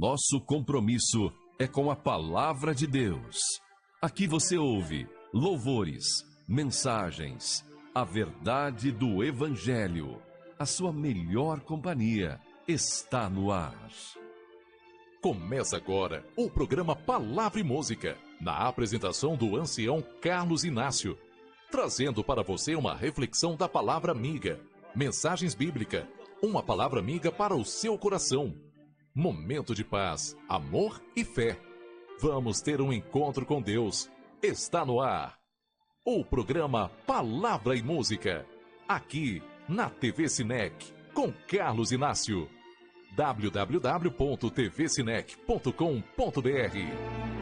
Nosso compromisso é com a Palavra de Deus. Aqui você ouve louvores, mensagens, a verdade do Evangelho. A sua melhor companhia está no ar. Começa agora o programa Palavra e Música, na apresentação do ancião Carlos Inácio, trazendo para você uma reflexão da palavra amiga, mensagens bíblicas, uma palavra amiga para o seu coração. Momento de paz, amor e fé. Vamos ter um encontro com Deus. Está no ar o programa Palavra e Música, aqui na TV Sinec, com Carlos Inácio. www.tvsinec.com.br.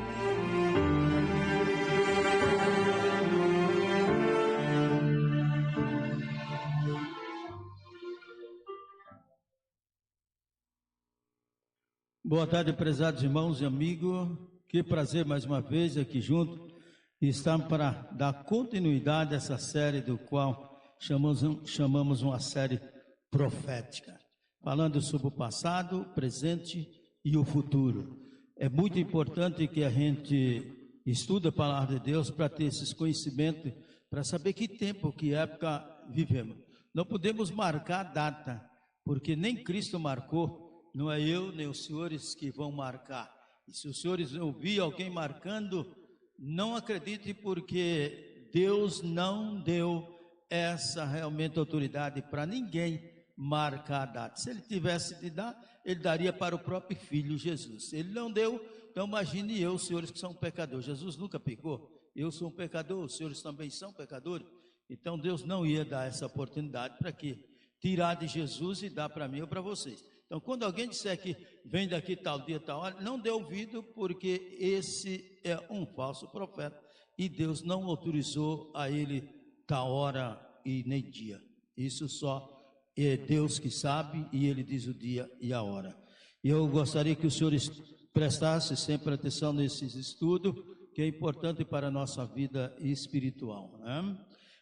Boa tarde, prezados irmãos e amigos. Que prazer mais uma vez aqui junto. Estamos para dar continuidade a essa série do qual chamamos uma série profética, falando sobre o passado, o presente e o futuro. É muito importante que a gente estude a palavra de Deus para ter esses conhecimentos, para saber que tempo, que época vivemos. Não podemos marcar data, porque nem Cristo marcou. Não é eu nem os senhores que vão marcar. E se os senhores ouvir alguém marcando, não acredite, porque Deus não deu essa realmente autoridade para ninguém marcar a data. Se ele tivesse de dar, ele daria para o próprio Filho Jesus. Ele não deu, então imagine eu, os senhores que são pecadores. Jesus nunca pecou. Eu sou um pecador, os senhores também são pecadores. Então Deus não ia dar essa oportunidade para quê? Tirar de Jesus e dar para mim ou para vocês. Então, quando alguém disser que vem daqui tal dia, tal hora, não dê ouvido, porque esse é um falso profeta e Deus não autorizou a ele tal hora e nem dia. Isso só é Deus que sabe, e ele diz o dia e a hora. Eu gostaria que os senhores prestassem sempre atenção nesses estudos, que é importante para a nossa vida espiritual, né?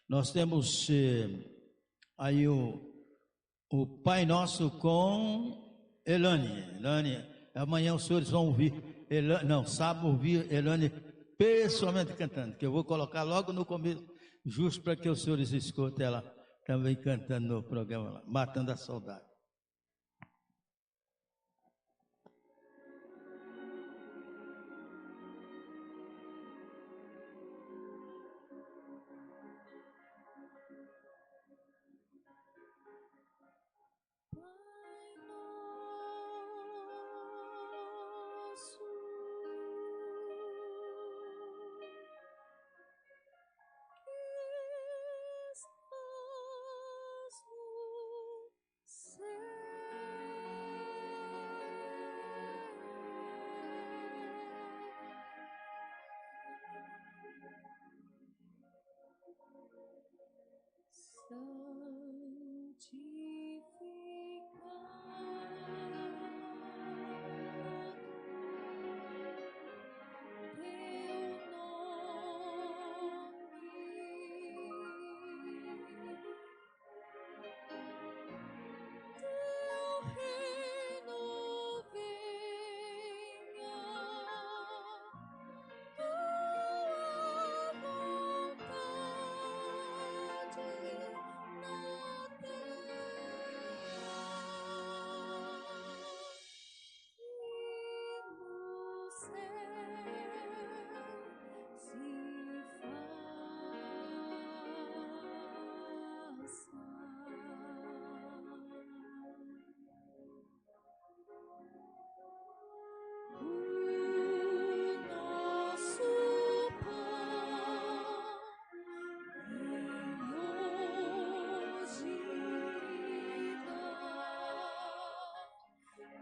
Nós temos aí o Pai Nosso com Elane. Amanhã os senhores vão ouvir, sábado ouvir Elane pessoalmente cantando, que eu vou colocar logo no começo, justo para que os senhores escutem ela também cantando no programa lá, Matando a Saudade.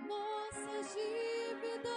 Nossas dívidas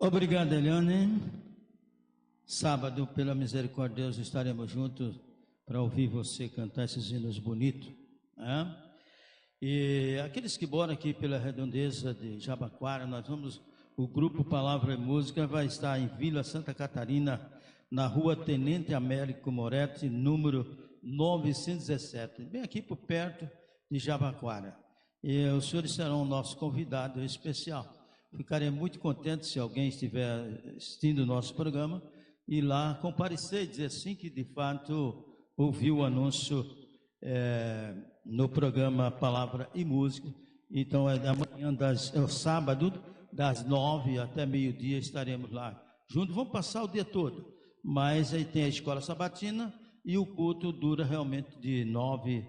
Obrigado, Eliane. Sábado, pela misericórdia de Deus, estaremos juntos para ouvir você cantar esses hinos bonitos, né? E aqueles que moram aqui pela redondeza de Jabaquara, o grupo Palavra e Música vai estar em Vila Santa Catarina, na rua Tenente Américo Moretti, número 917, bem aqui por perto de Jabaquara. E os senhores serão o nosso convidado especial. Ficarei muito contente se alguém estiver assistindo o nosso programa e lá comparecer e dizer assim que de fato ouviu o anúncio no programa Palavra e Música. Então é o sábado, das 9 até meio-dia estaremos lá juntos. Vamos passar o dia todo, mas aí tem a escola sabatina e o culto dura realmente de 9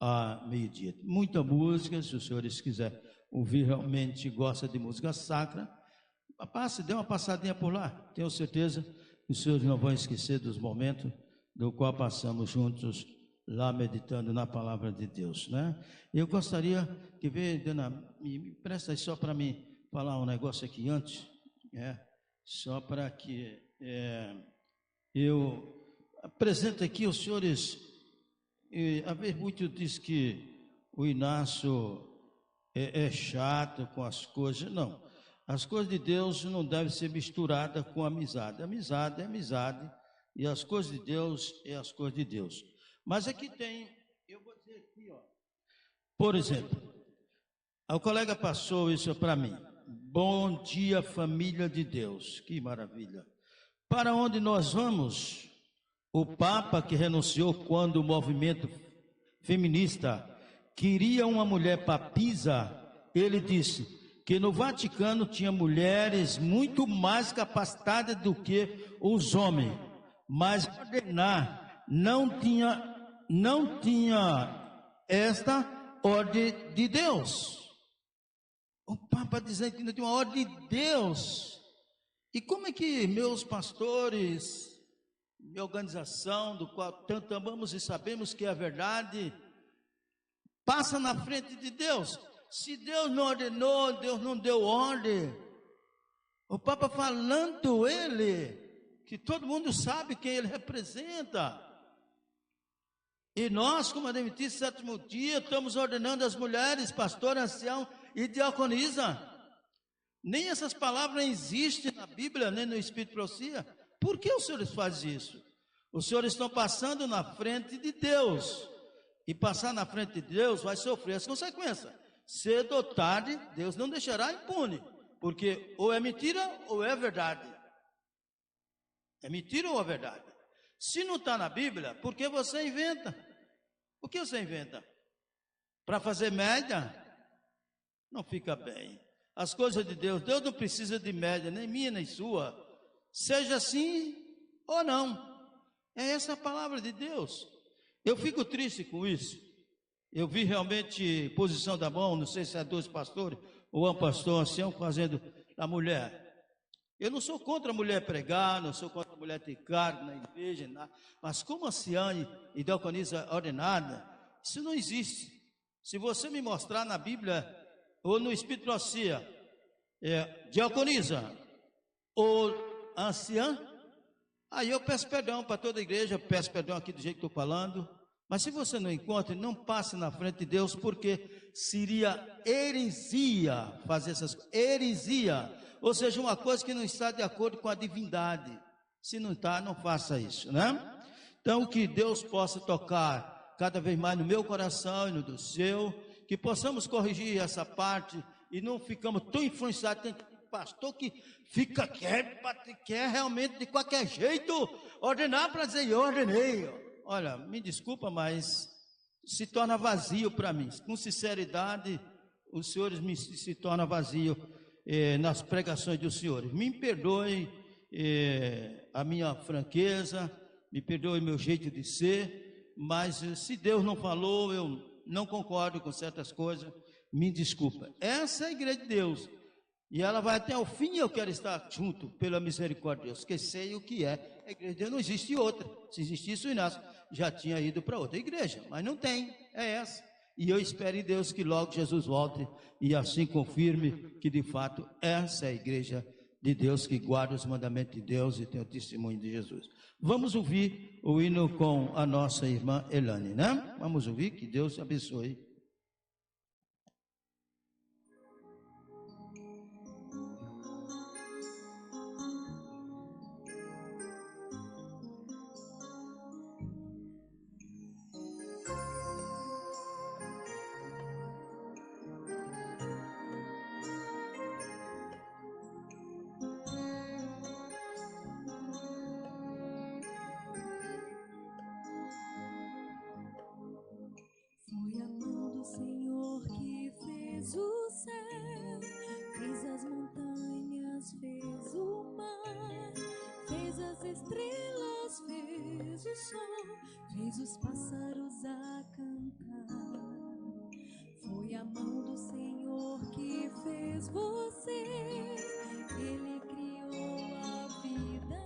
a meio-dia. Muita música, se os senhores quiserem ouvir, realmente gosta de música sacra, dê uma passadinha por lá. Tenho certeza que os senhores não vão esquecer dos momentos do qual passamos juntos lá meditando na palavra de Deus, né? Eu gostaria que dona, me presta aí só para mim falar um negócio aqui antes, só para que eu apresento aqui os senhores. A vez muito diz que o Inácio é chato com as coisas. Não, as coisas de Deus não devem ser misturadas com amizade. Amizade é amizade e as coisas de Deus é as coisas de Deus. Mas aqui tem, eu vou dizer aqui, ó, por exemplo, o colega passou isso para mim. Bom dia, família de Deus, que maravilha. Para onde nós vamos? O Papa, que renunciou quando o movimento feminista queria uma mulher papisa, ele disse que no Vaticano tinha mulheres muito mais capacitadas do que os homens, mas ordenar não tinha esta ordem de Deus. O Papa dizendo que não tinha uma ordem de Deus. E como é que meus pastores, minha organização, do qual tanto amamos e sabemos que é a verdade, passa na frente de Deus? Se Deus não ordenou, Deus não deu ordem. O Papa falando que todo mundo sabe quem ele representa. E nós, como Adventista Sétimo Dia, estamos ordenando as mulheres, pastor, ancião e diaconisa. Nem essas palavras existem na Bíblia, nem no Espírito de Profecia. Por que os senhores fazem isso? Os senhores estão passando na frente de Deus. E passar na frente de Deus vai sofrer as consequências. Cedo ou tarde, Deus não deixará impune. Porque ou é mentira ou é verdade. É mentira ou é verdade? Se não está na Bíblia, por que você inventa? O que você inventa? Para fazer média? Não fica bem. As coisas de Deus, Deus não precisa de média, nem minha, nem sua. Seja assim ou não. É essa a palavra de Deus. Eu fico triste com isso. Eu vi realmente posição da mão, não sei se é dois pastores ou um pastor ancião fazendo a mulher. Eu não sou contra a mulher pregar, não sou contra a mulher ter cargo na igreja, nada, mas como anciã e diaconisa ordenada, isso não existe. Se você me mostrar na Bíblia ou no Espírito de Profecia, diaconisa ou anciã, aí eu peço perdão para toda a igreja, peço perdão aqui do jeito que estou falando, mas se você não encontra, não passe na frente de Deus, porque seria heresia fazer essas coisas, heresia, ou seja, uma coisa que não está de acordo com a divindade. Se não está, não faça isso, né? Então, que Deus possa tocar cada vez mais no meu coração e no do seu, que possamos corrigir essa parte e não ficamos tão influenciados. Tem pastor que quer realmente de qualquer jeito ordenar para dizer, eu ordenei. Olha, me desculpa, mas se torna vazio para mim. Com sinceridade, os senhores se tornam vazio nas pregações dos senhores. Me perdoe a minha franqueza, me perdoe o meu jeito de ser, mas se Deus não falou, eu não concordo com certas coisas, me desculpa. Essa é a igreja de Deus, e ela vai até o fim, e eu quero estar junto, pela misericórdia de Deus, que sei o que é a igreja de Deus. Não existe outra. Se existisse, o Inácio já tinha ido para outra igreja, mas não tem, é essa. E eu espero em Deus que logo Jesus volte e assim confirme que de fato essa é a igreja de Deus, que guarda os mandamentos de Deus e tem o testemunho de Jesus. Vamos ouvir o hino com a nossa irmã Elane, né? Vamos ouvir, que Deus te abençoe. Foi a mão do Senhor que fez o céu, fez as montanhas, fez o mar, fez as estrelas, fez o sol, fez os pássaros a cantar. Foi a mão do Senhor que fez você, Ele criou a vida.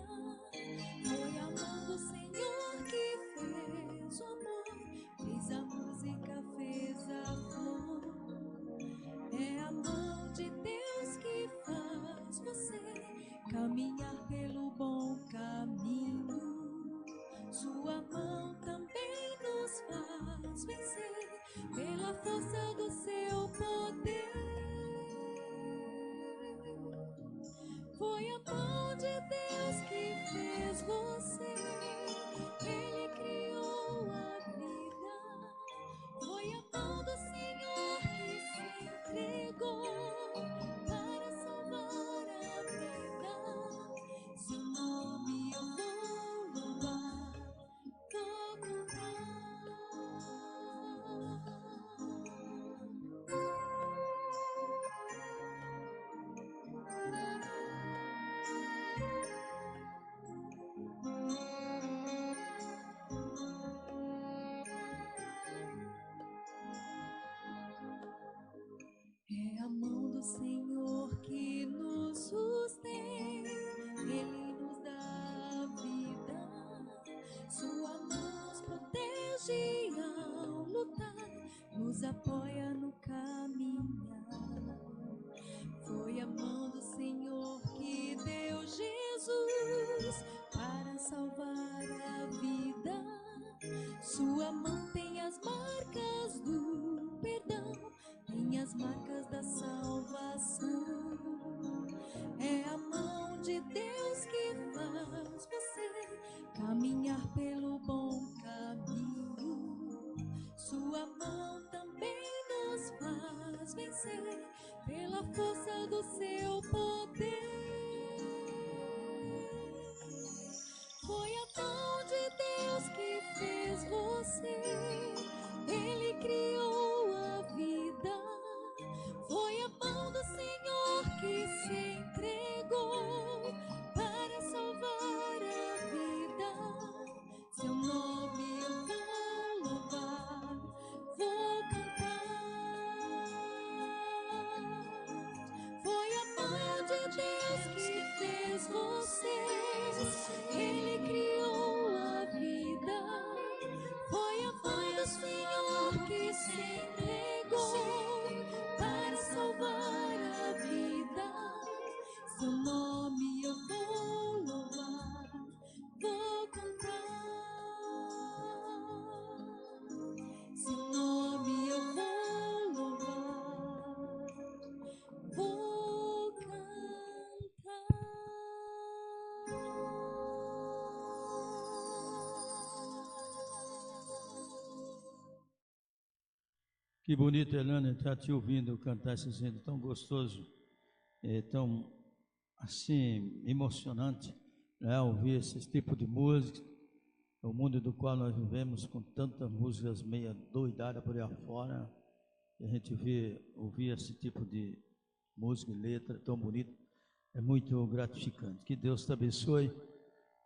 Foi a mão do Senhor que fez o amor, fez a música, fez a flor. É a mão de Deus que faz você caminhar pelo bom caminho. Sua mão também nos faz vencer pela força do seu poder. Foi a mão de Deus que fez você, Ele criou a vida. Foi a mão do Senhor que se entregou para salvar a vida. Seu nome eu vou louvar, vou cantar. É a mão do Senhor que nos sustém, Ele nos dá a vida. Sua mão nos protege ao lutar, nos apoia no caminhar. Foi a mão do Senhor que deu Jesus para salvar a vida. Sua mão tem as marcas do perdão, tem as marcas da salvação. É a mão de Deus que faz você caminhar pelo bom caminho. Sua mão também nos faz vencer pela força do seu poder. Foi a mão de Deus que fez você, Ele criou a vida. Foi a mão do Senhor que se entregou para salvar a vida. Seu nome eu vou louvar, vou cantar. Foi a mão de Deus que fez você, Ele criou a vida. Foi a mão do Senhor que se entregou para salvar a vida. Seu nome eu vou louvar, vou cantar. Seu nome eu vou louvar, vou cantar. Que bonito, Elane, estar te ouvindo cantar esse hino tão gostoso, tão assim emocionante, né? Ouvir esse tipo de música, o mundo do qual nós vivemos com tantas músicas meia doidadas por aí afora, e a gente ouvir esse tipo de música e letra tão bonita, é muito gratificante. Que Deus te abençoe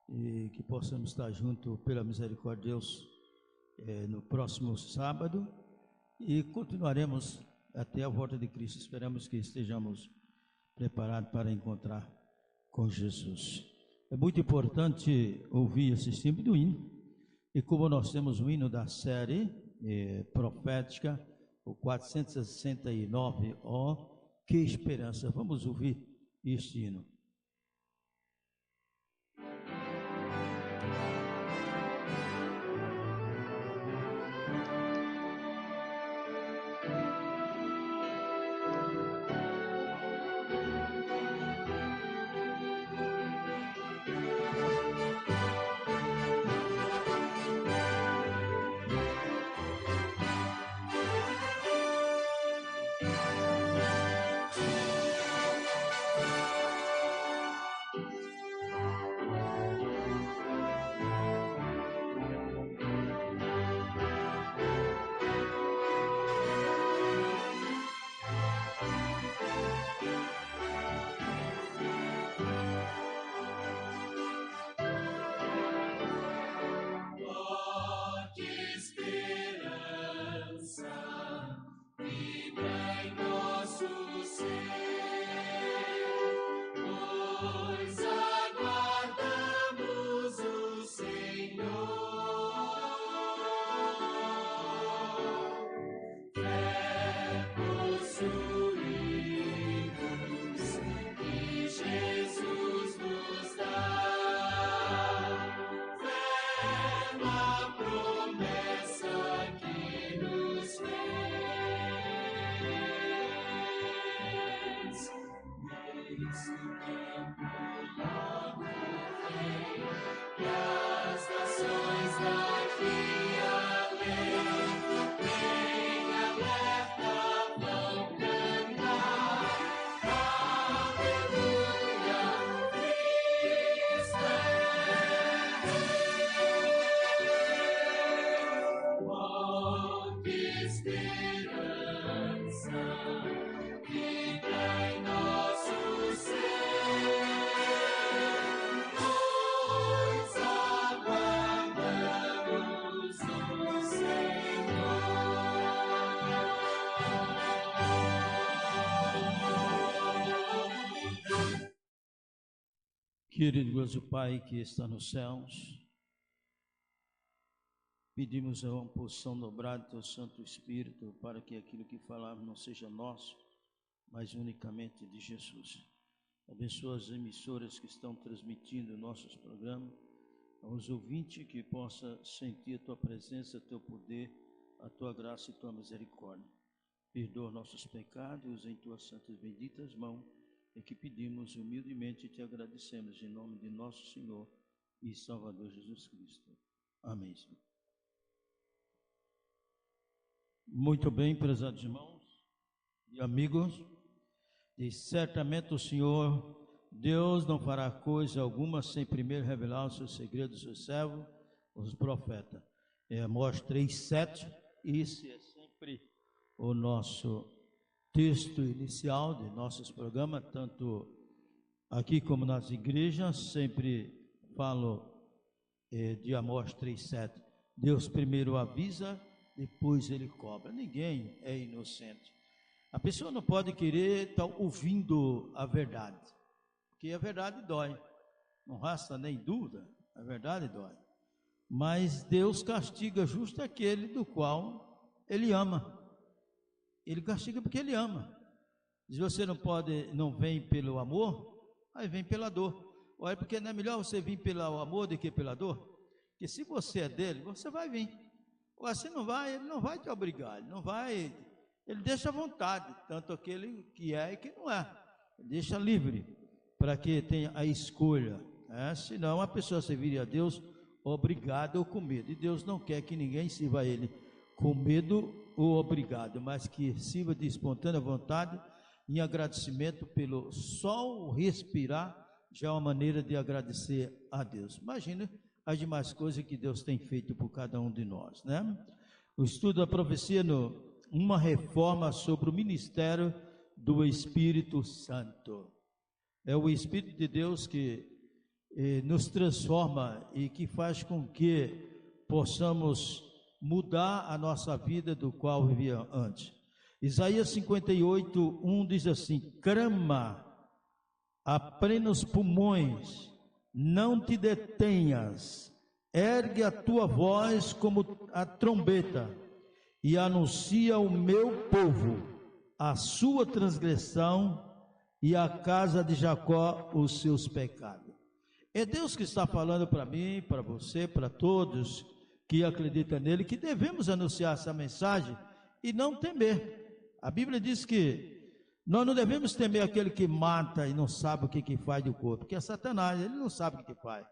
e que possamos estar juntos pela misericórdia de Deus no próximo sábado. E continuaremos até a volta de Cristo. Esperamos que estejamos preparados para encontrar com Jesus. É muito importante ouvir esse tipo de hino. E como nós temos o hino da série profética, o 469, ó, que esperança. Vamos ouvir este hino. Querido Deus e Pai que está nos céus, pedimos a uma porção dobrada do Teu Santo Espírito para que aquilo que falarmos não seja nosso, mas unicamente de Jesus. Abençoa as emissoras que estão transmitindo nossos programas, aos ouvintes que possam sentir a Tua presença, Teu poder, a Tua graça e Tua misericórdia. Perdoa nossos pecados em Tuas santas e benditas mãos, é que pedimos humildemente e te agradecemos em nome de nosso Senhor e Salvador Jesus Cristo. Amém, Senhor. Muito bem, prezados irmãos e amigos, e certamente o Senhor, Deus não fará coisa alguma sem primeiro revelar os seus segredos aos seus servos, os profetas. Amós 3:7, esse é sempre o nosso texto inicial de nossos programas, tanto aqui como nas igrejas, sempre falo de Amós 3:7. Deus primeiro avisa, depois ele cobra. Ninguém é inocente. A pessoa não pode querer estar ouvindo a verdade, porque a verdade dói. Não resta nem dúvida, a verdade dói. Mas Deus castiga justo aquele do qual ele ama. Ele castiga porque ele ama. Se você não vem pelo amor, aí vem pela dor. Olha, porque não é melhor você vir pelo amor do que pela dor? Porque se você é dele, você vai vir. Ou assim não vai, ele não vai te obrigar, ele deixa à vontade, tanto aquele que é e que não é. Ele deixa livre, para que tenha a escolha. Senão a pessoa serviria a Deus obrigado ou com medo. E Deus não quer que ninguém sirva a ele com medo ou obrigado, mas que sirva de espontânea vontade, em agradecimento pelo sol respirar, já é uma maneira de agradecer a Deus. Imagina as demais coisas que Deus tem feito por cada um de nós, né? O estudo da profecia, uma reforma sobre o ministério do Espírito Santo. É o Espírito de Deus que nos transforma e que faz com que possamos mudar a nossa vida do qual vivia antes. Isaías 58:1 diz assim: clama a plenos pulmões, não te detenhas, ergue a tua voz como a trombeta e anuncia ao meu povo a sua transgressão e a casa de Jacó os seus pecados. É Deus que está falando para mim, para você, para todos que acreditam nele, que devemos anunciar essa mensagem e não temer. A Bíblia diz que nós não devemos temer aquele que mata e não sabe o que faz do corpo, porque é Satanás, ele não sabe o que faz.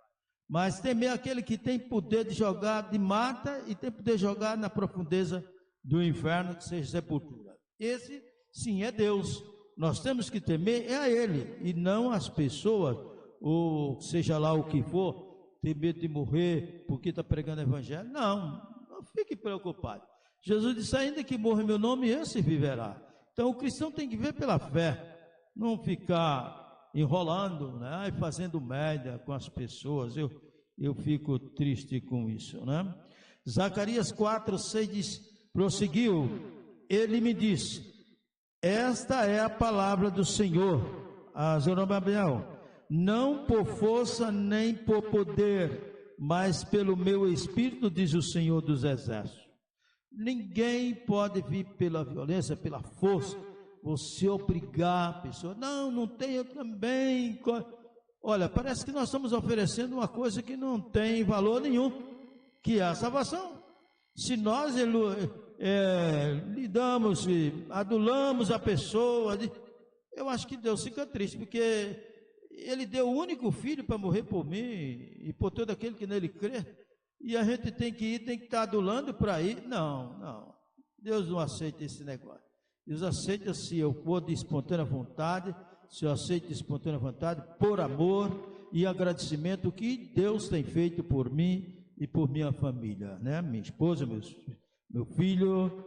Mas temer aquele que tem poder de jogar, de mata e tem poder de jogar na profundeza do inferno, que seja sepultura. Esse sim é Deus. Nós temos que temer é a ele e não as pessoas, ou seja lá o que for, ter medo de morrer porque está pregando o evangelho. Não fique preocupado. Jesus disse: ainda que morra em meu nome, esse viverá. Então o cristão tem que viver pela fé, não ficar enrolando, né, e fazendo média com as pessoas. Eu fico triste com isso, né? Zacarias 4:6 diz, prosseguiu, ele me disse: esta é a palavra do Senhor a Zorobabel, não por força nem por poder, mas pelo meu Espírito, diz o Senhor dos Exércitos. Ninguém pode vir pela violência, pela força, você obrigar a pessoa. Não tenho também. Olha, parece que nós estamos oferecendo uma coisa que não tem valor nenhum, que é a salvação. Se nós lidamos e adulamos a pessoa, eu acho que Deus fica triste, porque Ele deu o único filho para morrer por mim e por todo aquele que nele crê. E a gente tem que ir, tem que estar adulando para ir. Não. Deus não aceita esse negócio. Deus aceita se eu for de espontânea vontade, se eu aceito de espontânea vontade, por amor e agradecimento que Deus tem feito por mim e por minha família, né? Minha esposa, meu filho,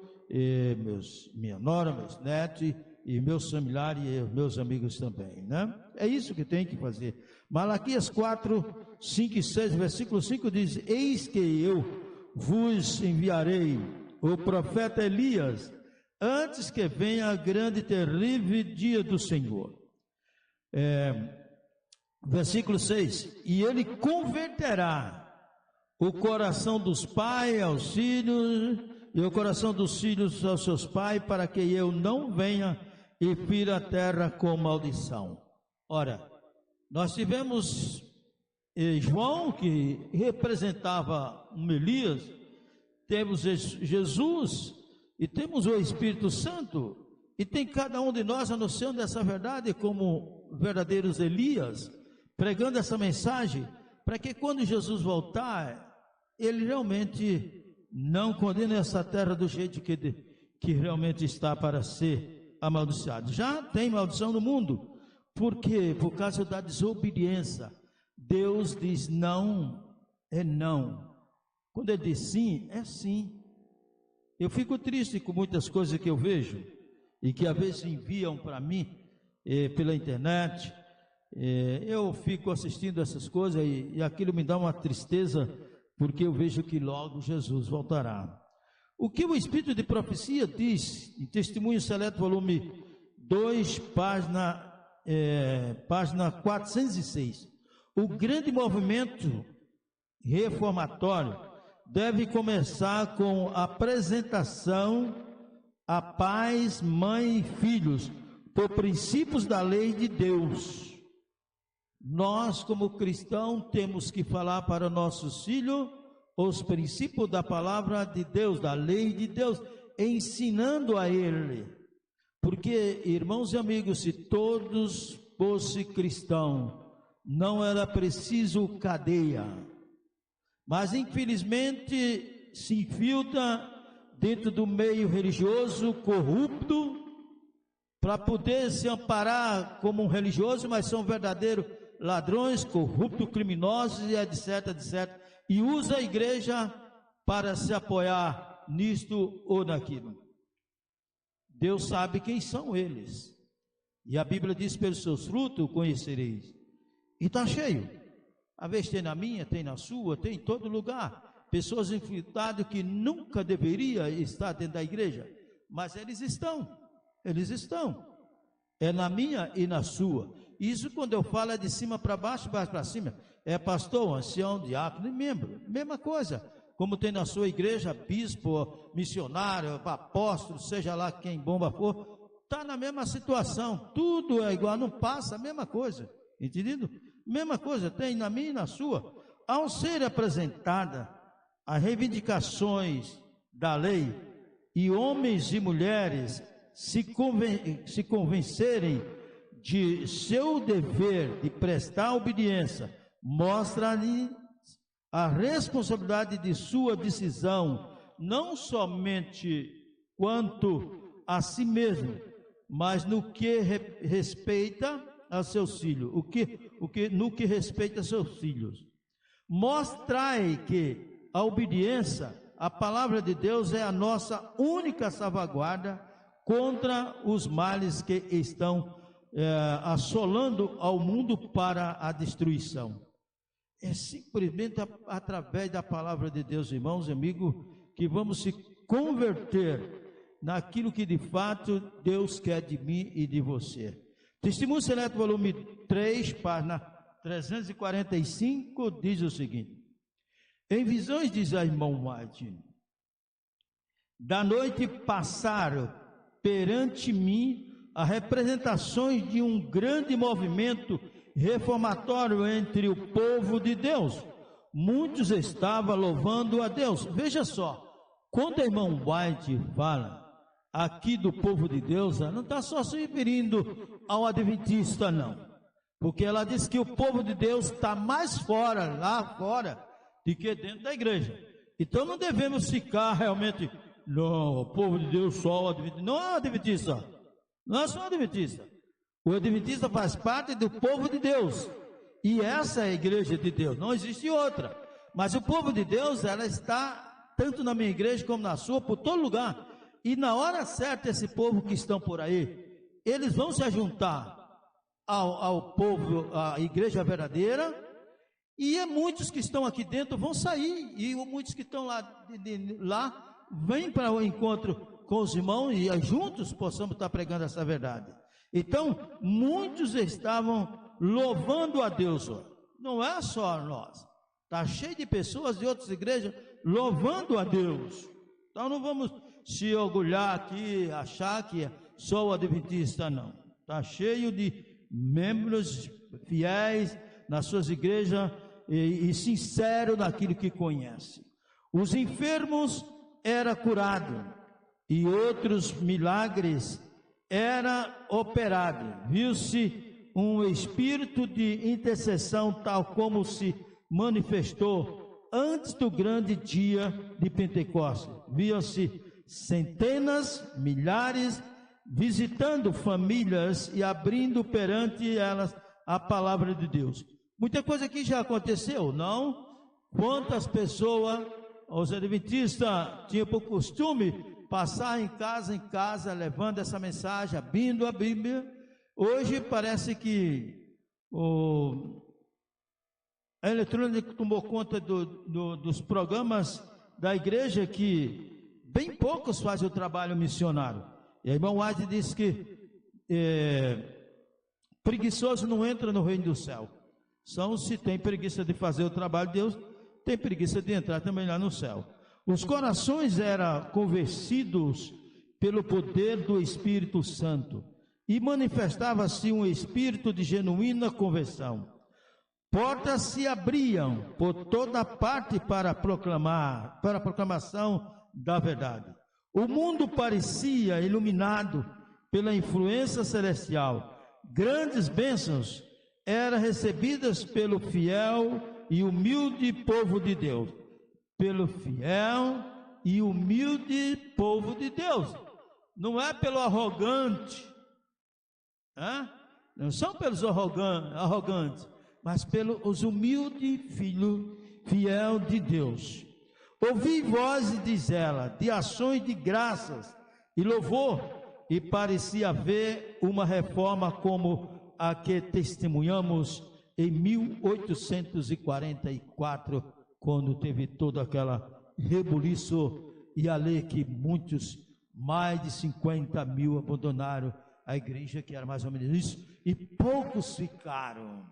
minha nora, meus netos e meus familiares e meus amigos também, né? É isso que tem que fazer. Malaquias 4, 5 e 6, versículo 5 diz: eis que eu vos enviarei o profeta Elias, antes que venha a grande e terrível dia do Senhor. Versículo 6, e ele converterá o coração dos pais aos filhos, e o coração dos filhos aos seus pais, para que eu não venha e fira a terra com maldição. Ora, nós tivemos João, que representava um Elias, temos Jesus e temos o Espírito Santo, e tem cada um de nós anunciando essa verdade como verdadeiros Elias, pregando essa mensagem, para que quando Jesus voltar, ele realmente não condene essa terra do jeito que realmente está para ser amaldiçoado. Já tem maldição no mundo. Por quê? Por causa da desobediência. Deus diz não, é não. Quando ele diz sim, é sim. Eu fico triste com muitas coisas que eu vejo e que às vezes enviam para mim pela internet. Eu fico assistindo essas coisas e aquilo me dá uma tristeza, porque eu vejo que logo Jesus voltará. O que o Espírito de Profecia diz em Testemunho Seleto, volume 2, página 406. O grande movimento reformatório deve começar com a apresentação a pais, mãe e filhos por princípios da lei de Deus. Nós, como cristãos, temos que falar para nossos filhos os princípios da palavra de Deus, da lei de Deus, ensinando a ele. Porque, irmãos e amigos, se todos fossem cristãos, não era preciso cadeia. Mas, infelizmente, se infiltra dentro do meio religioso corrupto, para poder se amparar como um religioso, mas são verdadeiros ladrões, corruptos, criminosos e etc, etc. E usa a igreja para se apoiar nisto ou naquilo. Deus sabe quem são eles. E a Bíblia diz: pelos seus frutos o conhecereis. E está cheio. Às vezes tem na minha, tem na sua, tem em todo lugar. Pessoas infiltradas que nunca deveriam estar dentro da igreja. Mas eles estão. Eles estão. É na minha e na sua. Isso quando eu falo é de cima para baixo, baixo para cima. É pastor, ancião, diácono e membro. Mesma coisa. Como tem na sua igreja, bispo, missionário, apóstolo, seja lá quem bomba for. Está na mesma situação. Tudo é igual, não passa, a mesma coisa. Entendido? Mesma coisa, tem na minha e na sua. Ao ser apresentada as reivindicações da lei e homens e mulheres se convencerem de seu dever de prestar obediência, mostra-lhe a responsabilidade de sua decisão, não somente quanto a si mesmo, mas no que respeita a seus filhos, no que respeita a seus filhos. Mostrai que a obediência à palavra de Deus é a nossa única salvaguarda contra os males que estão assolando ao mundo para a destruição. É simplesmente através da palavra de Deus, irmãos e amigos, que vamos se converter naquilo que de fato Deus quer de mim e de você. Testemunho Seleto, volume 3, página 345, diz o seguinte: em visões, diz a irmã White, da noite passaram perante mim as representações de um grande movimento reformatório entre o povo de Deus. Muitos estavam louvando a Deus. Veja só, quando a irmã White fala aqui do povo de Deus, não está só se referindo ao adventista, não. Porque ela diz que o povo de Deus está mais fora, lá fora, do que dentro da igreja. Então não devemos ficar realmente, não, o povo de Deus só o adventista. Não é o adventista, não é só o adventista. O adventista faz parte do povo de Deus. E essa é a igreja de Deus, não existe outra. Mas o povo de Deus, ela está tanto na minha igreja como na sua, por todo lugar. E na hora certa, esse povo que estão por aí, eles vão se juntar ao povo, à igreja verdadeira, e muitos que estão aqui dentro vão sair, e muitos que estão lá vêm para o encontro com os irmãos, e juntos possamos estar pregando essa verdade. Então, muitos estavam louvando a Deus, não é só nós, está cheio de pessoas de outras igrejas louvando a Deus. Então não vamos se orgulhar aqui, achar que é só o adventista, não. Está cheio de membros fiéis nas suas igrejas e sinceros naquilo que conhece. Os enfermos eram curados e outros milagres eram operados. Viu-se um espírito de intercessão tal como se manifestou antes do grande dia de Pentecostes. Viam-se centenas, milhares, visitando famílias e abrindo perante elas a palavra de Deus. Muita coisa aqui já aconteceu, não? Quantas pessoas, os adventistas tinham por costume passar em casa, levando essa mensagem, abrindo a Bíblia. Hoje parece que a eletrônica tomou conta dos programas da igreja, que bem poucos fazem o trabalho missionário. E a irmã White disse que preguiçoso não entra no reino do céu. Se tem preguiça de fazer o trabalho de Deus, tem preguiça de entrar também lá no céu. Os corações eram convencidos pelo poder do Espírito Santo e manifestava-se um espírito de genuína conversão. Portas se abriam por toda parte para a proclamação da verdade. O mundo parecia iluminado pela influência celestial. Grandes bênçãos eram recebidas pelo fiel e humilde povo de Deus. Pelo fiel e humilde povo de Deus. Não é pelo arrogante, não são pelos arrogantes, mas pelos humildes filhos fiel de Deus. Ouvi vozes, diz ela, de ações de graças e louvor, e parecia haver uma reforma como a que testemunhamos em 1844, quando teve toda aquela rebuliço e a lei que muitos, mais de 50 mil abandonaram a igreja, que era mais ou menos isso, e poucos ficaram.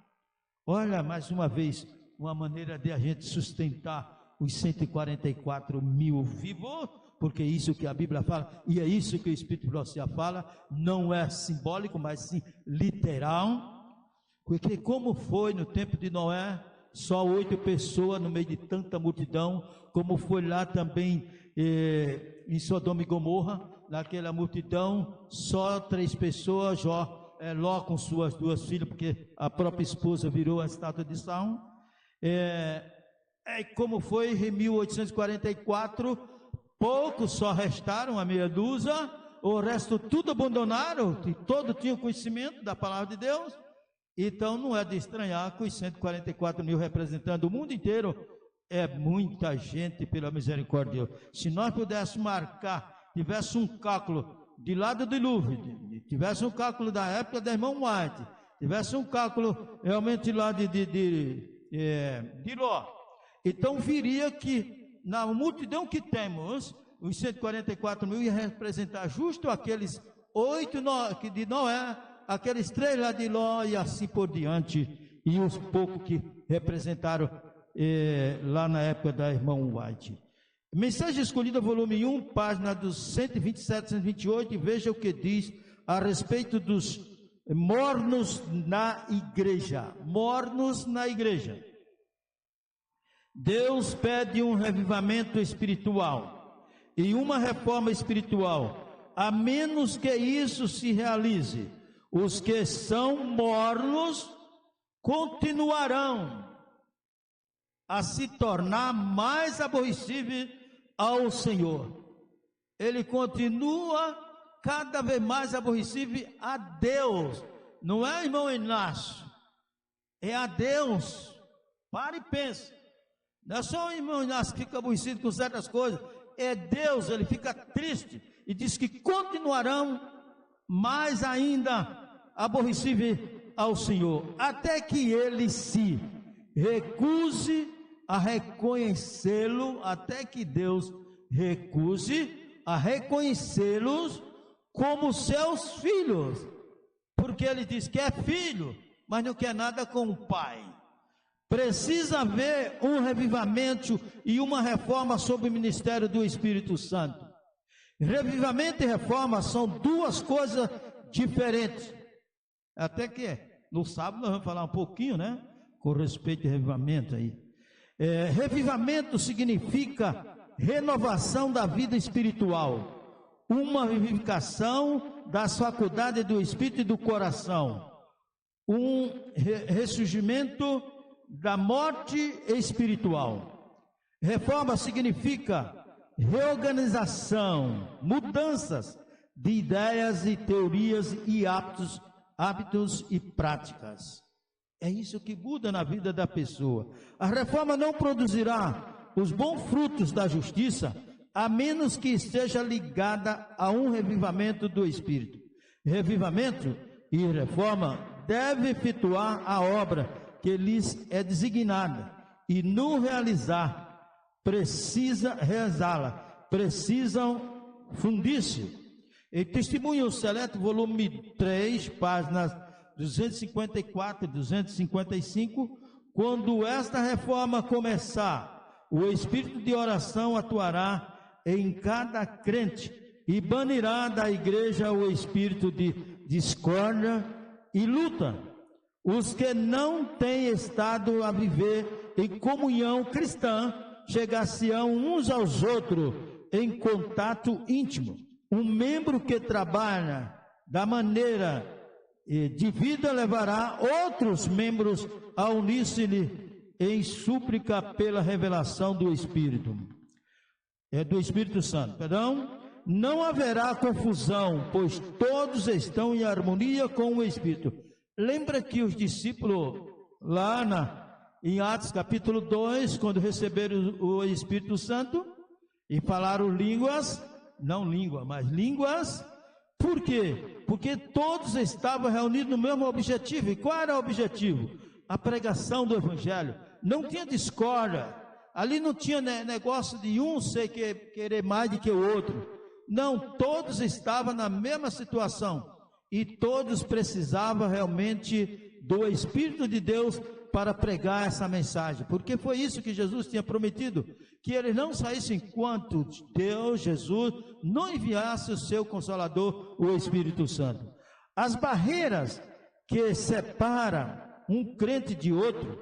Olha, mais uma vez, uma maneira de a gente sustentar os 144 mil vivos, porque é isso que a Bíblia fala, e é isso que o Espírito Profecia fala, não é simbólico, mas sim literal, porque como foi no tempo de Noé, só 8 pessoas no meio de tanta multidão, como foi lá também em Sodoma e Gomorra, naquela multidão, só 3 pessoas, Ló com suas 2 filhas, porque a própria esposa virou a estátua de sal. Como foi em 1844, poucos só restaram, a meia dúzia, o resto tudo abandonaram, e todos tinham conhecimento da palavra de Deus. Então não é de estranhar que os 144 mil representando o mundo inteiro, é muita gente, pela misericórdia de Deus. Se nós pudéssemos marcar, tivesse um cálculo de lá do dilúvio, tivesse um cálculo da época da irmã White, tivesse um cálculo realmente lá de Ló, então viria que na multidão que temos, os 144 mil ia representar justo aqueles 8 de Noé, aqueles 3 lá de Ló e assim por diante, e os poucos que representaram lá na época da irmã White. Mensagem Escolhida, volume 1, página dos 127, 128, e veja o que diz a respeito dos mornos na igreja. Mornos na igreja. Deus pede um revivamento espiritual e uma reforma espiritual. A menos que isso se realize, os que são mornos continuarão a se tornar mais aborrecíveis ao Senhor. Ele continua cada vez mais aborrecível a Deus. Não é, irmão Inácio? É a Deus. Para e pense. Não é só o irmão Inácio que fica aborrecido com certas coisas. É Deus, ele fica triste. E diz que continuarão mais ainda aborrecíveis ao Senhor. Até que ele se recuse a reconhecê-lo. Até que Deus recuse a reconhecê-los como seus filhos, porque ele diz que é filho, mas não quer nada com o pai. Precisa haver um revivamento e uma reforma sobre o ministério do Espírito Santo. Revivamento e reforma são duas coisas diferentes. Até que no sábado nós vamos falar um pouquinho, né, com respeito ao revivamento aí. Revivamento significa renovação da vida espiritual, uma vivificação das faculdades do espírito e do coração, um ressurgimento da morte espiritual. Reforma significa reorganização, mudanças de ideias e teorias e hábitos e práticas. É isso que muda na vida da pessoa. A reforma não produzirá os bons frutos da justiça, a menos que esteja ligada a um revivamento do Espírito. Revivamento e reforma devem efetuar a obra que lhes é designada, e no realizar, precisa realizá-la, precisam fundir-se. Em Testemunho Seleto, volume 3, páginas 254 e 255, quando esta reforma começar, o espírito de oração atuará em cada crente e banirá da igreja o espírito de discórdia e luta. Os que não têm estado a viver em comunhão cristã chegar-se-ão uns aos outros em contato íntimo. Um membro que trabalha da maneira de vida levará outros membros a unir-se-lhe em súplica pela revelação do Espírito, do Espírito Santo, não haverá confusão, pois todos estão em harmonia com o Espírito. Lembra que os discípulos lá em Atos capítulo 2, quando receberam o Espírito Santo e falaram línguas, não língua, mas línguas, por quê? Porque todos estavam reunidos no mesmo objetivo. E qual era o objetivo? A pregação do Evangelho. Não tinha discórdia, ali não tinha negócio de um querer mais do que o outro. Não, todos estavam na mesma situação e todos precisavam realmente do Espírito de Deus para pregar essa mensagem, porque foi isso que Jesus tinha prometido, que eles não saíssem enquanto Deus, Jesus, não enviasse o seu Consolador, o Espírito Santo. As barreiras que separam um crente de outro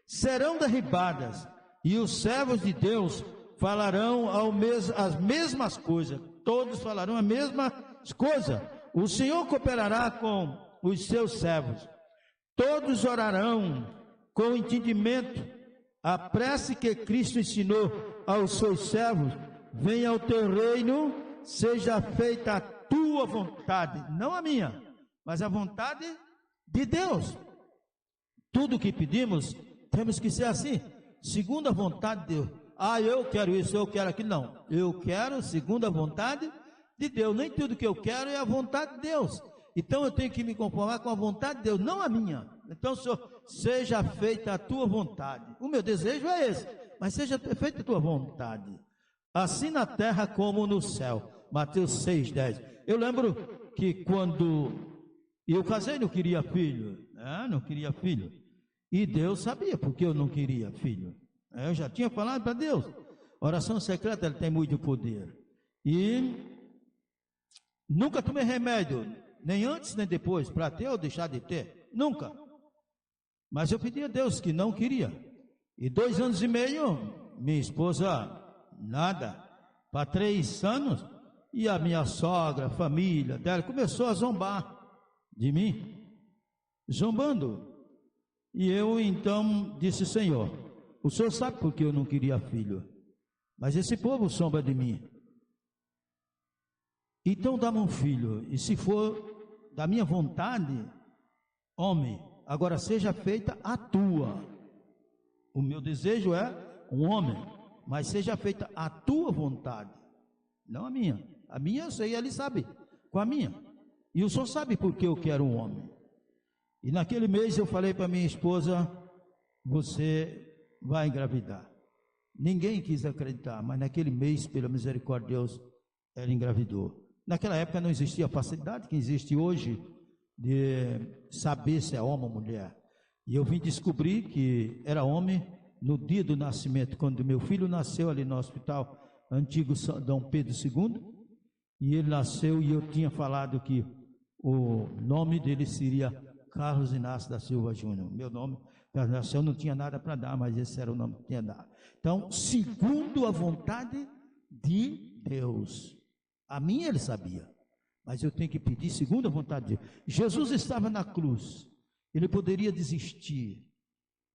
serão derribadas, e os servos de Deus falarão as mesmas coisas. Todos falarão a mesma coisa. O Senhor cooperará com os seus servos. Todos orarão com entendimento. A prece que Cristo ensinou aos seus servos: venha ao teu reino, seja feita a tua vontade, não a minha, mas a vontade de Deus. Tudo que pedimos, temos que ser assim, segundo a vontade de Deus. Eu quero isso, eu quero aquilo. Não, eu quero segundo a vontade de Deus. Nem tudo que eu quero é a vontade de Deus. Então eu tenho que me conformar com a vontade de Deus, não a minha. Então, Senhor, seja feita a tua vontade. O meu desejo é esse, mas seja feita a tua vontade, assim na terra como no céu. Mateus 6:10. Eu lembro que quando eu casei, não queria filho, não queria filho. E Deus sabia porque eu não queria filho. Eu já tinha falado para Deus. Oração secreta, ela tem muito poder. E nunca tomei remédio, nem antes nem depois, para ter ou deixar de ter. Nunca. Mas eu pedi a Deus que não queria. E 2 anos e meio, minha esposa, nada. Para 3 anos, e a minha sogra, a família dela, começou a zombar de mim. Zombando. E eu então disse: Senhor, o Senhor sabe por que eu não queria filho, mas esse povo sombra de mim. Então dá-me um filho, e se for da minha vontade, homem, agora seja feita a tua. O meu desejo é um homem, mas seja feita a tua vontade, não a minha. A minha eu sei, ele sabe, com a minha. E o Senhor sabe por que eu quero um homem. E naquele mês eu falei para minha esposa: você vai engravidar. Ninguém quis acreditar, mas naquele mês, pela misericórdia de Deus, ela engravidou. Naquela época não existia a facilidade que existe hoje de saber se é homem ou mulher. E eu vim descobrir que era homem no dia do nascimento, quando meu filho nasceu ali no hospital antigo Dom Pedro II, e ele nasceu, e eu tinha falado que o nome dele seria Carlos Inácio da Silva Júnior. Meu nome, eu não tinha nada para dar, mas esse era o nome que tinha dado. Então, segundo a vontade de Deus. A minha ele sabia, mas eu tenho que pedir segundo a vontade de Deus. Jesus estava na cruz, ele poderia desistir,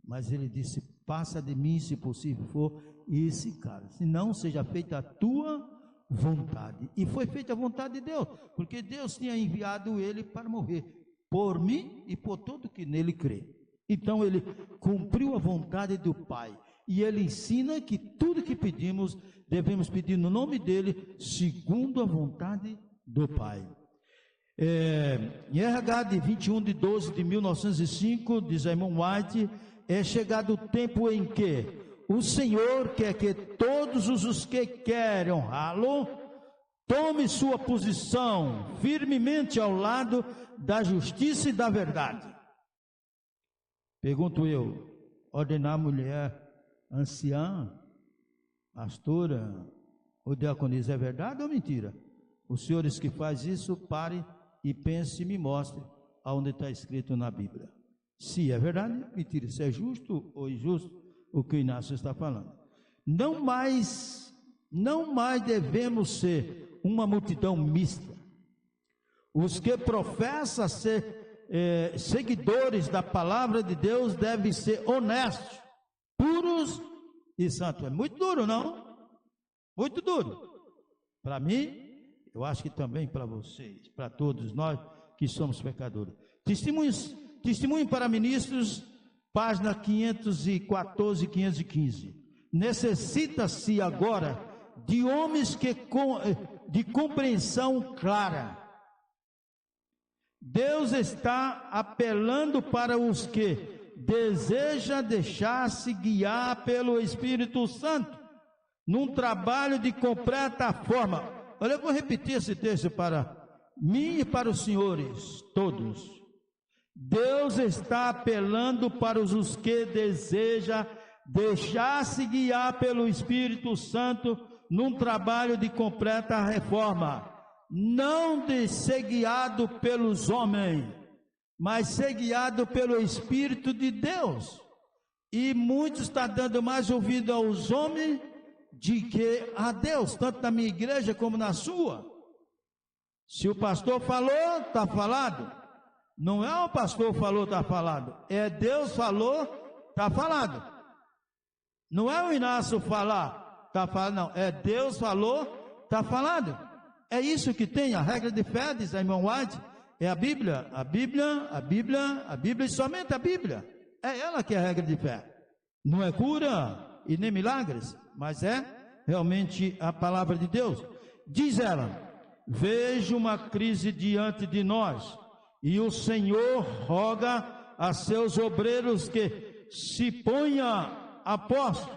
mas ele disse: passa de mim, se possível for, esse cara, se não seja feita a tua vontade. E foi feita a vontade de Deus, porque Deus tinha enviado ele para morrer, por mim e por todo que nele crê. Então ele cumpriu a vontade do Pai, e ele ensina que tudo que pedimos, devemos pedir no nome dele, segundo a vontade do Pai. Em RH de 21/12/1905, diz Ellen White, é chegado o tempo em que o Senhor quer que todos os que querem honrá-lo tome sua posição firmemente ao lado da justiça e da verdade. Pergunto eu: ordenar a mulher anciã, pastora ou diaconisa é verdade ou mentira? Os senhores que fazem isso, pare e pense e me mostre aonde está escrito na Bíblia. Se é verdade, mentira. Se é justo ou injusto o que o Inácio está falando. Não mais devemos ser uma multidão mista. Os que professam ser seguidores da palavra de Deus devem ser honestos, puros e santos. É muito duro, não? Muito duro. Para mim, eu acho que também para vocês, para todos nós que somos pecadores. Testemunho para ministros, página 514 e 515. Necessita-se agora de homens de compreensão clara. Deus está apelando para os que desejam deixar-se guiar pelo Espírito Santo, num trabalho de completa forma. Olha, eu vou repetir esse texto para mim e para os senhores todos. Deus está apelando para os que desejam deixar-se guiar pelo Espírito Santo num trabalho de completa reforma. Não de ser guiado pelos homens, mas ser guiado pelo Espírito de Deus. E muitos estão dando mais ouvido aos homens de que a Deus, tanto na minha igreja como na sua. Se o pastor falou, está falado. Não é o pastor falou, está falado. É Deus falou, está falado. Não é o Inácio falar, está falado, não. É Deus falou, está falado. É isso que tem a regra de fé, diz a irmã White. É a Bíblia e somente a Bíblia. É ela que é a regra de fé. Não é cura e nem milagres, mas é realmente a palavra de Deus. Diz ela: vejo uma crise diante de nós, e o Senhor roga a seus obreiros que se ponham a posto.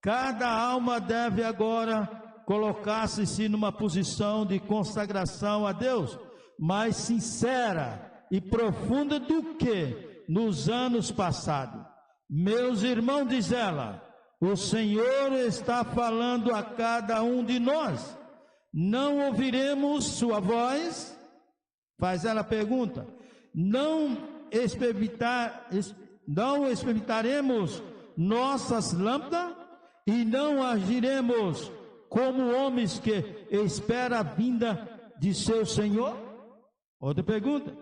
Cada alma deve agora colocar-se numa posição de consagração a Deus, mais sincera e profunda do que nos anos passados. Meus irmãos, diz ela, o Senhor está falando a cada um de nós. Não ouviremos sua voz? Faz ela a pergunta. Não experimentaremos nossas lâmpadas e não agiremos como homens que esperam a vinda de seu Senhor? Outra pergunta.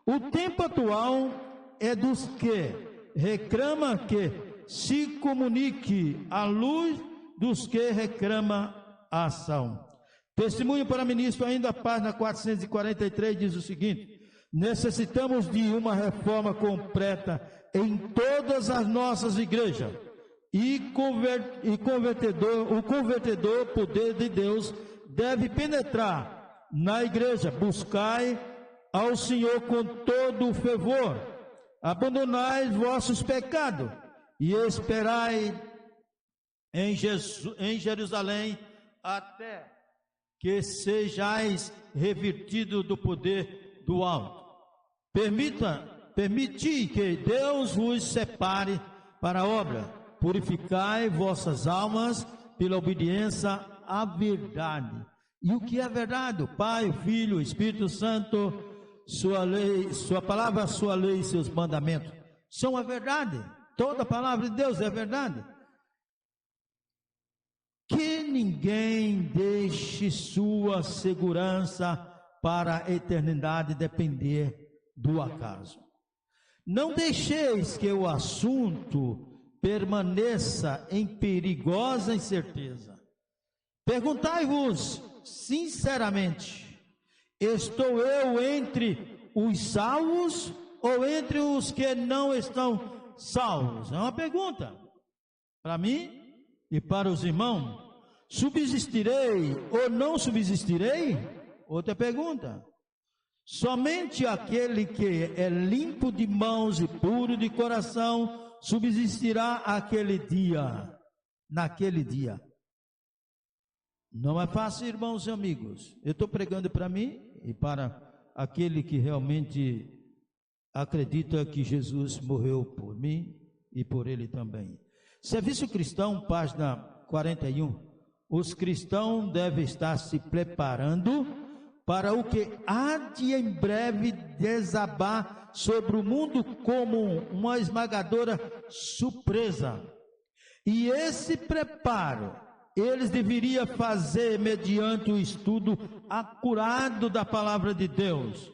O tempo atual é dos que reclama que se comunique à luz dos que reclamam a ação. Testemunho para ministro, ainda, página 443, diz o seguinte: necessitamos de uma reforma completa em todas as nossas igrejas, o convertedor poder de Deus deve penetrar na igreja. Buscai ao Senhor com todo o fervor, abandonai vossos pecados e esperai em Jerusalém até que sejais revertidos do poder do alto. Permiti que Deus vos separe para a obra. Purificai vossas almas pela obediência à verdade. E o que é verdade? O Pai, o Filho, o Espírito Santo, sua lei, sua palavra, sua lei e seus mandamentos são a verdade. Toda a palavra de Deus é verdade. Que ninguém deixe sua segurança para a eternidade depender do acaso. Não deixeis que o assunto permaneça em perigosa incerteza. Perguntai-vos sinceramente: estou eu entre os salvos ou entre os que não estão salvos? É uma pergunta para mim e para os irmãos. Subsistirei ou não subsistirei? Outra pergunta. Somente aquele que é limpo de mãos e puro de coração subsistirá aquele dia, naquele dia. Não é fácil, irmãos e amigos. Eu estou pregando para mim e para aquele que realmente acredita que Jesus morreu por mim e por ele também. Serviço Cristão, página 41. Os cristãos devem estar se preparando para o que há de em breve desabar sobre o mundo como uma esmagadora surpresa. E esse preparo eles deveriam fazer mediante o estudo acurado da palavra de Deus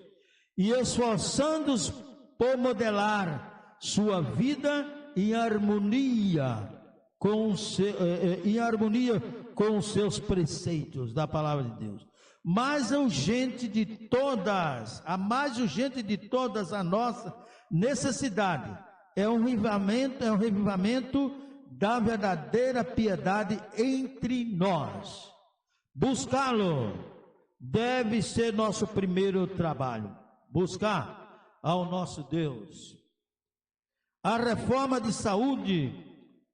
e esforçando-se por modelar sua vida em harmonia com os seus preceitos da palavra de Deus. A mais urgente de todas a nossa necessidade é um revivamento da verdadeira piedade entre nós. Buscá-lo deve ser nosso primeiro trabalho. Buscar ao nosso Deus. A reforma de saúde,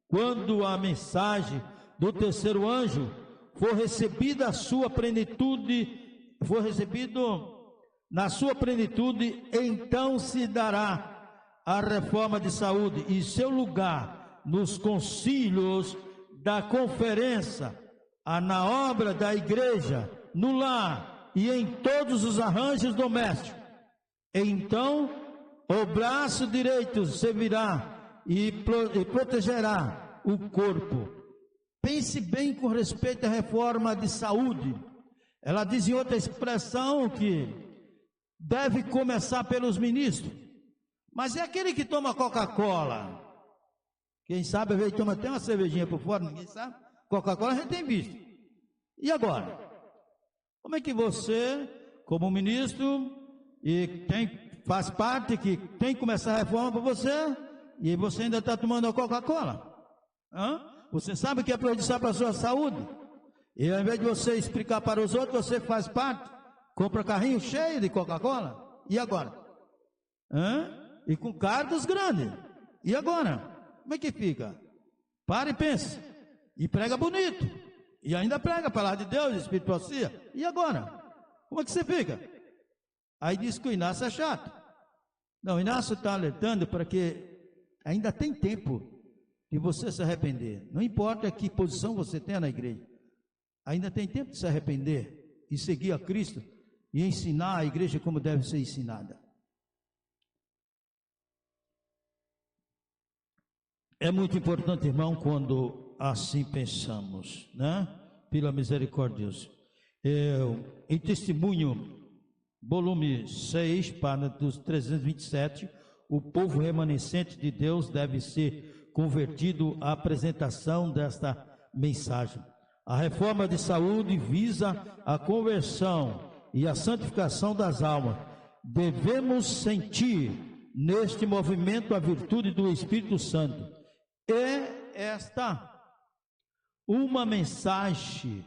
quando a mensagem do terceiro anjo for recebida na sua plenitude, então se dará a reforma de saúde e seu lugar nos concílios da conferência, na obra da igreja, no lar e em todos os arranjos domésticos. Então, o braço direito servirá e protegerá o corpo. Pense bem com respeito à reforma de saúde. Ela diz em outra expressão que deve começar pelos ministros. Mas é aquele que toma Coca-Cola. Quem sabe, às vezes toma até uma cervejinha por fora, ninguém sabe. Coca-Cola a gente tem visto. E agora? Como é que você, como ministro, e faz parte que tem que começar a reforma para você, e você ainda está tomando a Coca-Cola? Você sabe que é prejudicial para a sua saúde? E ao invés de você explicar para os outros, você faz parte, compra carrinho cheio de Coca-Cola. E agora? E com cargos grandes. E agora? Como é que fica? Para e pense. E prega bonito. E ainda prega a palavra de Deus, Espírito Profecia. E agora? Como é que você fica? Aí diz que o Inácio é chato. Não, o Inácio está alertando para que ainda tem tempo de você se arrepender. Não importa que posição você tenha na igreja. Ainda tem tempo de se arrepender e seguir a Cristo e ensinar a igreja como deve ser ensinada. É muito importante, irmão, quando assim pensamos, né? Pela misericórdia de Deus. Em Testemunho, volume 6, página dos 327, o povo remanescente de Deus deve ser convertido à apresentação desta mensagem. A reforma de saúde visa a conversão e a santificação das almas. Devemos sentir neste movimento a virtude do Espírito Santo. É esta uma mensagem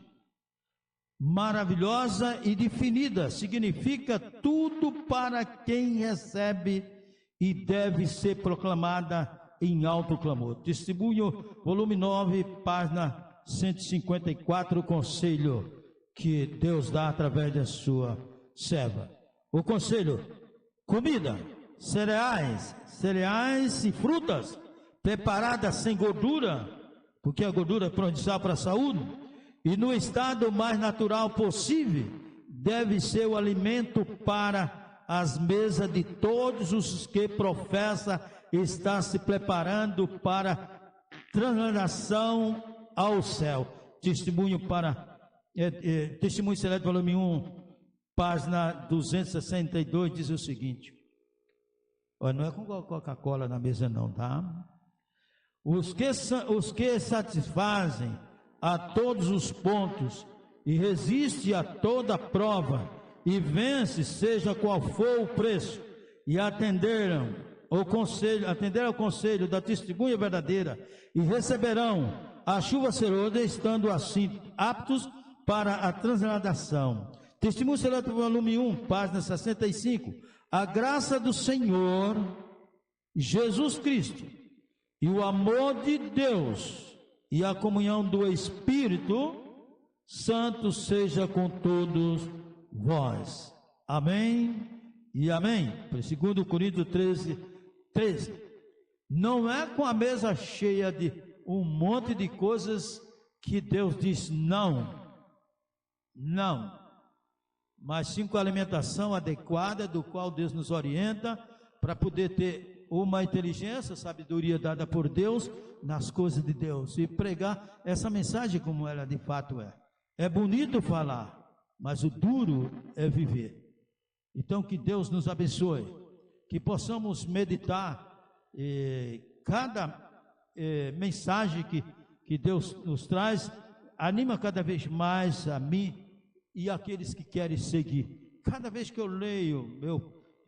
maravilhosa e definida, significa tudo para quem recebe e deve ser proclamada em alto clamor. Testemunho, volume 9, página 154, o conselho que Deus dá através da sua serva. O conselho: comida, cereais e frutas preparadas sem gordura, porque a gordura é prejudicial para a saúde, e no estado mais natural possível, deve ser o alimento para as mesas de todos os que professam estar se preparando para translação ao céu. Testemunho Seleto, volume 1, página 262, diz o seguinte: olha, não é com Coca-Cola na mesa não, tá? Os que satisfazem a todos os pontos e resiste a toda prova e vence, seja qual for o preço, e atenderam ao conselho da testemunha verdadeira e receberão a chuva serôdia, estando assim aptos para a transladação. Testemunho Seleto, volume 1, página 65. A graça do Senhor Jesus Cristo e o amor de Deus e a comunhão do Espírito Santo seja com todos vós. Amém e amém. 2 Coríntios 13. Não é com a mesa cheia de um monte de coisas que Deus diz não, mas sim com a alimentação adequada, do qual Deus nos orienta, para poder ter uma inteligência, sabedoria dada por Deus nas coisas de Deus, e pregar essa mensagem como ela de fato é. É bonito falar, mas o duro é viver. Então que Deus nos abençoe, que possamos meditar cada mensagem que Deus nos traz, anima cada vez mais a mim e aqueles que querem seguir. Cada vez que eu leio, eu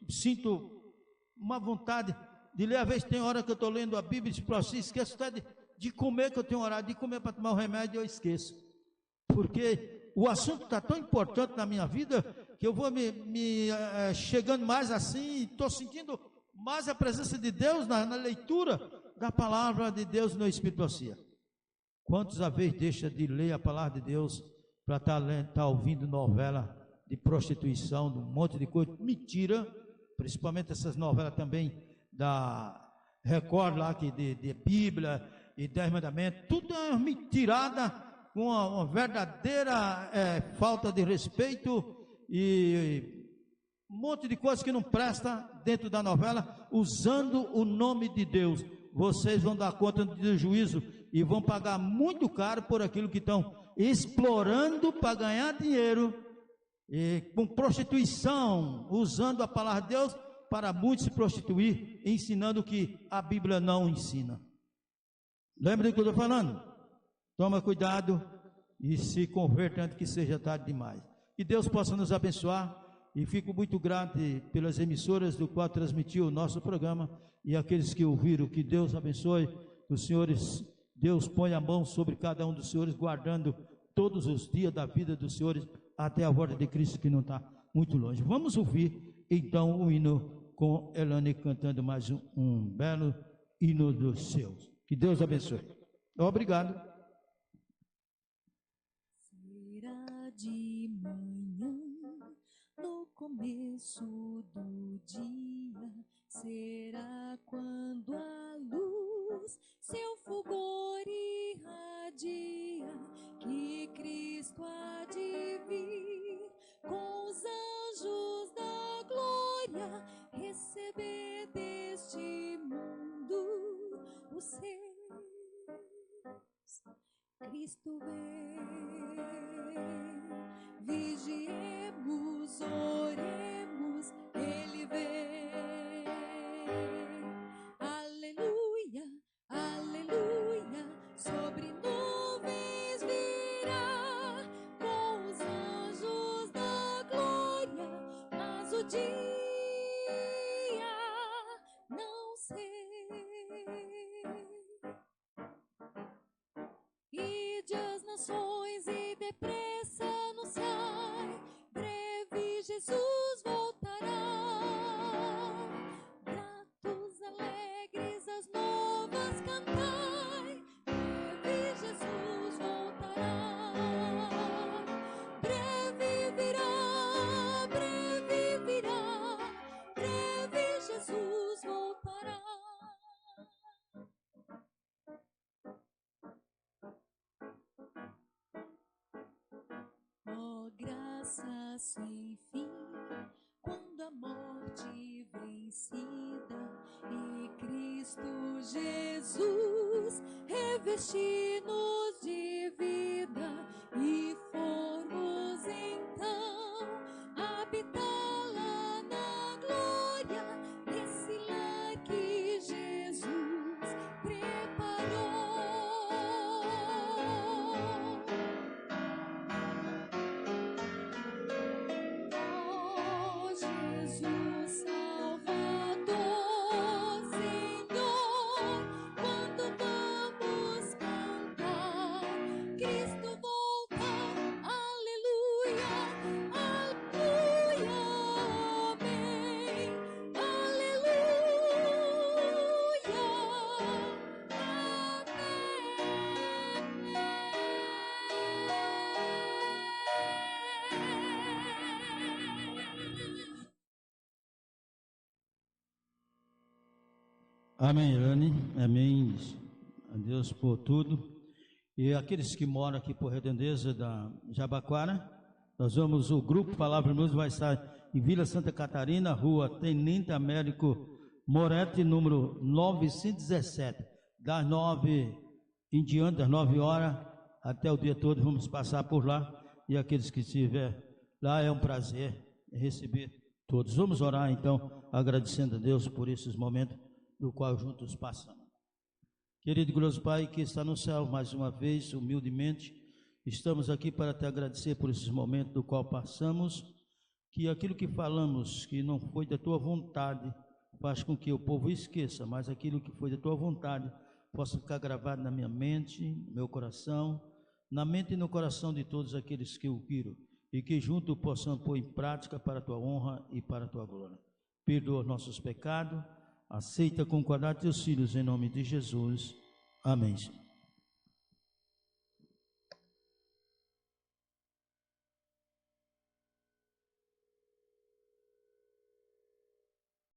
sinto uma vontade de ler. Às vezes tem hora que eu estou lendo a Bíblia e assim, esqueço até de comer, que eu tenho horário de comer para tomar o remédio, eu esqueço, porque o assunto está tão importante na minha vida, que eu vou me chegando mais assim, estou sentindo mais a presença de Deus na leitura da palavra de Deus no Espírito Auxília. Quantos às vezes deixa de ler a palavra de Deus para estar ouvindo novela de prostituição, de um monte de coisa, mentira, principalmente essas novelas também da Record lá, que de Bíblia e 10 mandamentos, tudo é uma mentirada, com uma verdadeira falta de respeito e um monte de coisa que não presta dentro da novela, usando o nome de Deus. Vocês vão dar conta do juízo e vão pagar muito caro por aquilo que estão explorando para ganhar dinheiro, com prostituição, usando a palavra de Deus para muitos se prostituir, ensinando o que a Bíblia não ensina. Lembra do que eu estou falando? Toma cuidado e se converta antes que seja tarde demais. Que Deus possa nos abençoar, e fico muito grato pelas emissoras do qual transmitiu o nosso programa e aqueles que ouviram. Que Deus abençoe os senhores. Deus põe a mão sobre cada um dos senhores, guardando todos os dias da vida dos senhores até a volta de Cristo, que não está muito longe. Vamos ouvir então o hino com Elane cantando mais um belo hino dos seus. Que Deus abençoe. Obrigado. Será de manhã, no começo do dia, será quando a luz seu fulgor irradia, que Cristo há de vir com os anjos da glória, receber deste mundo os seus. Cristo vem, vigiemos, oremos, Ele vem. nações e depressa anunciai, breve Jesus voltará. Gratos, alegres, as novas cantai, breve Jesus voltará. Breve virá, breve virá, breve Jesus voltará. Ó graça sem fim, quando a morte vencida e Cristo Jesus revestir-nos de vida e formos então habitá-la na glória desse lar que Jesus preparou. Jesus Salvador, Senhor, quando vamos cantar, Cristo volta, aleluia, aleluia, amém, Amém, Irane. Amém. A Deus por tudo. E aqueles que moram aqui por Redondeza da Jabaquara, nós vamos, o grupo Palavra Música vai estar em Vila Santa Catarina, rua Tenente Américo Moretti, número 917, das 9 em diante, das 9 horas até o dia todo, vamos passar por lá. E aqueles que estiver lá, é um prazer receber todos. Vamos orar então, agradecendo a Deus por esses momentos do qual juntos passamos. Querido e glorioso Pai que está no céu, mais uma vez, humildemente, estamos aqui para te agradecer por esses momentos do qual passamos, que aquilo que falamos, que não foi da tua vontade, faz com que o povo esqueça, mas aquilo que foi da tua vontade possa ficar gravado na minha mente, no meu coração, na mente e no coração de todos aqueles que ouviram, e que juntos possamos pôr em prática para a tua honra e para a tua glória. Perdoa os nossos pecados, aceita com qualidade teus filhos em nome de Jesus. Amém.